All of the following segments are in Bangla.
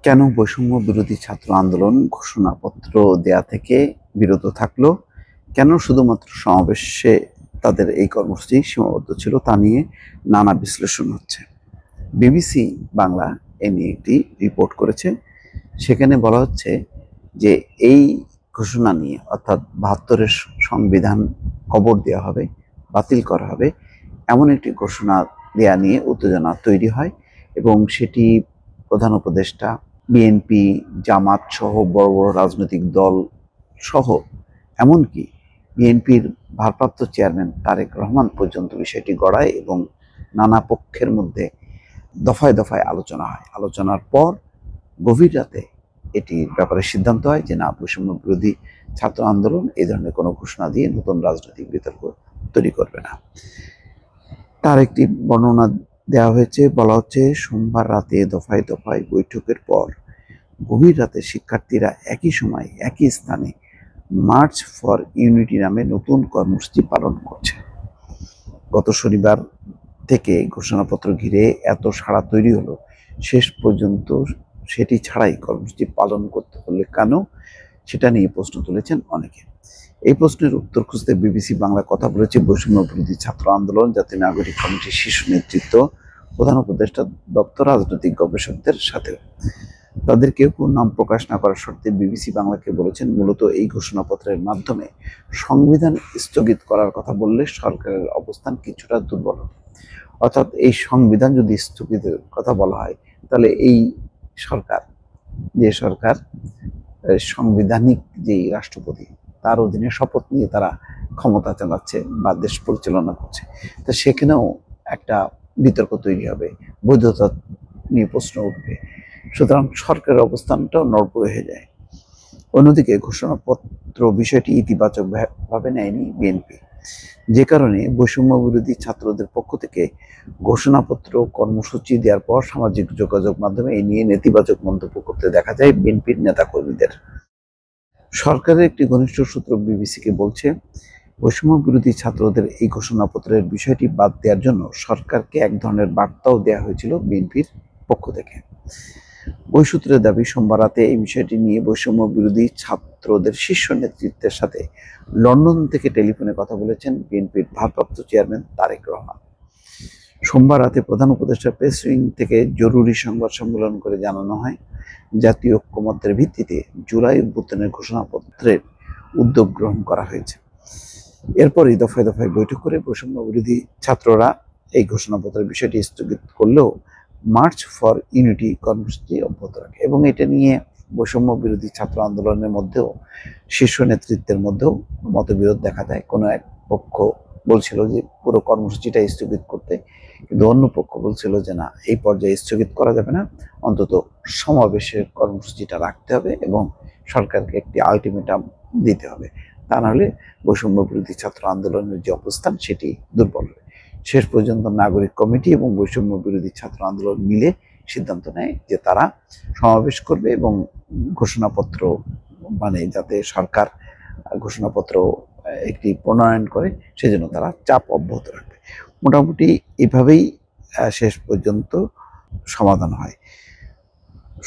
কেন বৈষম্য বিরোধী ছাত্র আন্দোলন ঘোষণাপত্র দেয়া থেকে বিরত থাকলো? কেন শুধুমাত্র সমাবেশে তাদের এই কর্মসূচি সীমাবদ্ধ ছিল তা নিয়ে নানা বিশ্লেষণ হচ্ছে। বিবিসি বাংলা এ নিয়ে একটি রিপোর্ট করেছে। সেখানে বলা হচ্ছে যে এই ঘোষণা নিয়ে অর্থাৎ ৭২-এর সংবিধান কবর দেওয়া হবে, বাতিল করা হবে, এমন একটি ঘোষণা দেয়া নিয়ে উত্তেজনা তৈরি হয় এবং সেটি প্রধান উপদেষ্টা, বিএনপি, জামাত সহ বড় বড় রাজনৈতিক দল সহ এমনকি বিএনপির ভারপ্রাপ্ত চেয়ারম্যান তারেক রহমান পর্যন্ত বিষয়টি গড়ায় এবং নানা পক্ষের মধ্যে দফায় দফায় আলোচনা হয়। আলোচনার পর গভীর রাতে এটির ব্যাপারে সিদ্ধান্ত হয় যে না, বৈষম্য বিরোধী ছাত্র আন্দোলন এই ধরনের কোনো ঘোষণা দিয়ে নতুন রাজনৈতিক বিতর্ক তৈরি করবে না। তার একটি বর্ণনা দেওয়া হয়েছে, বলা হচ্ছে সোমবার রাতে দফায় দফায় বৈঠকের পর গভীর রাতে শিক্ষার্থীরা একই সময় একই স্থানে মার্চ ফর ইউনিটি নামে নতুন কর্মসূচি পালন করছে। গত শনিবার থেকে ঘোষণাপত্র ঘিরে এত সাড়া তৈরি হলো, শেষ পর্যন্ত সেটি ছাড়াই কর্মসূচি পালন করতে হলে কেন, সেটা নিয়ে প্রশ্ন তুলেছেন অনেকে। এই প্রশ্নের উত্তর খুঁজতে বিবিসি বাংলা কথা বলেছে বৈষম্য বিরোধী ছাত্র আন্দোলন জাতীয় নাগরিক কমিটির শীর্ষ নেতৃত্ব, প্রধান উপদেষ্টা দপ্তর, রাজনৈতিক গবেষকদের সাথে। তাদের কেউ নাম প্রকাশ না করার শর্তে বিবিসি বাংলাকে বলেছেন, মূলত এই ঘোষণাপত্রের মাধ্যমে সংবিধান স্থগিত করার কথা বললে সরকারের অবস্থান কিছুটা দুর্বল হবে। অর্থাৎ এই সংবিধান যদি স্থগিতের কথা বলা হয়, তাহলে এই সরকার, যে সরকার সাংবিধানিক যে রাষ্ট্রপতি, তার অধীনে শপথ নিয়ে তারা ক্ষমতা চালাচ্ছে বা দেশ পরিচালনা করছে, তো সেখানেও একটা বিতর্ক তৈরি হবে, বৈধতা নিয়ে প্রশ্ন উঠবে। সুতরাং সরকারের অবস্থানটাও নড়বড়ে হয়ে যায়। অন্যদিকে ঘোষণাপত্র বিষয়টি ইতিবাচক ভাবে নেয়নি বিএনপি, যে কারণে বৈষম্য বিরোধী ছাত্রদের পক্ষ থেকে ঘোষণাপত্র কর্মসূচি দেওয়ার পর সামাজিক যোগাযোগ মাধ্যমে এই নিয়ে নেতিবাচক মন্তব্য করতে দেখা যায় বিএনপির নেতাকর্মীদের। সরকারের একটি ঘনিষ্ঠ সূত্র বিবিসিকে বলছে, বৈষম্য বিরোধী ছাত্রদের এই ঘোষণাপত্রের বিষয়টি বাদ দেওয়ার জন্য সরকারকে এক ধরনের বার্তাও দেওয়া হয়েছিল বিএনপির পক্ষ থেকে। ওই সূত্রের দাবি, সোমবার রাতে এই বিষয়টি নিয়ে বৈষম্য বিরোধী ছাত্রদের শীর্ষ নেতৃত্বের সাথে লন্ডন থেকে টেলিফোনে কথা বলেছেন বিএনপির ভারপ্রাপ্ত চেয়ারম্যান তারেক রহমান। সোমবার রাতে প্রধান উপদেষ্টার প্রেস উইং থেকে জরুরি সংবাদ সম্মেলন করে জানানো হয়, জাতীয় ঐক্যমত্যের ভিত্তিতে জুলাই অভ্যুত্থানের ঘোষণাপত্রের উদ্যোগ গ্রহণ করা হয়েছে। এরপরই দফায় দফায় বৈঠক করে বৈষম্য বিরোধী ছাত্ররা এই ঘোষণাপত্রের বিষয়টি স্থগিত করলেও মার্চ ফর ইউনিটি কর্মসূচি অব্যাহত রাখে এবং এটা নিয়ে বৈষম্য বিরোধী ছাত্র আন্দোলনের মধ্যেও শীর্ষ নেতৃত্বের মধ্যেও মতবিরোধ দেখা দেয়। কোনো এক পক্ষ বলছিল যে পুরো কর্মসূচিটা স্থগিত করতে, কিন্তু অন্য পক্ষ বলছিল যে না, এই পর্যায়ে স্থগিত করা যাবে না, অন্তত সমাবেশের কর্মসূচিটা রাখতে হবে এবং সরকারকে একটি আলটিমেটাম দিতে হবে, তা নাহলে বৈষম্য বিরোধী ছাত্র আন্দোলনের যে অবস্থান সেটি দুর্বল হবে। শেষ পর্যন্ত নাগরিক কমিটি এবং বৈষম্য বিরোধী ছাত্র আন্দোলন মিলে সিদ্ধান্ত নেয় যে তারা সমাবেশ করবে এবং ঘোষণাপত্র, মানে যাতে সরকার ঘোষণাপত্র একটি প্রণয়ন করে, সেজন্য তারা চাপ অব্যাহত রাখবে। মোটামুটি এভাবেই শেষ পর্যন্ত সমাধান হয়।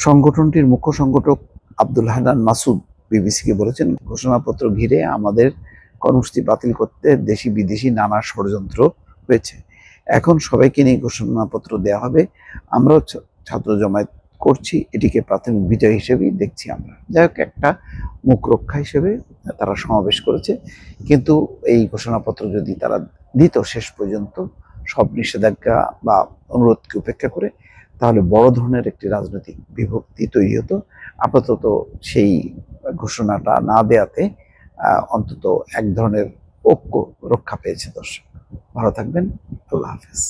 সংগঠনটির মুখ্য সংগঠক আব্দুল হান্নান মাসুদ বিবিসিকে বলেছেন, ঘোষণাপত্র ঘিরে আমাদের কর্মসূচি বাতিল করতে দেশি বিদেশি নানা ষড়যন্ত্র হয়েছে। এখন সবাইকে নিয়ে ঘোষণাপত্র দেওয়া হবে, আমরাও ছাত্র জমায়েত করছি, এটিকে প্রাথমিক বিজয় হিসেবেই দেখছি আমরা। যাই হোক, একটা মুখ রক্ষা হিসেবে তারা সমাবেশ করেছে, কিন্তু এই ঘোষণাপত্র যদি তারা দিত শেষ পর্যন্ত সব নিষেধাজ্ঞা বা অনুরোধকে উপেক্ষা করে, তাহলে বড় ধরনের একটি রাজনৈতিক বিভক্তি তৈরি হতো। আপাতত সেই ঘোষণাটা না দেওয়াতে অন্তত এক ধরনের ঐক্য রক্ষা পেয়েছে। দর্শক ভালো থাকবেন, আল্লাহ হাফেজ।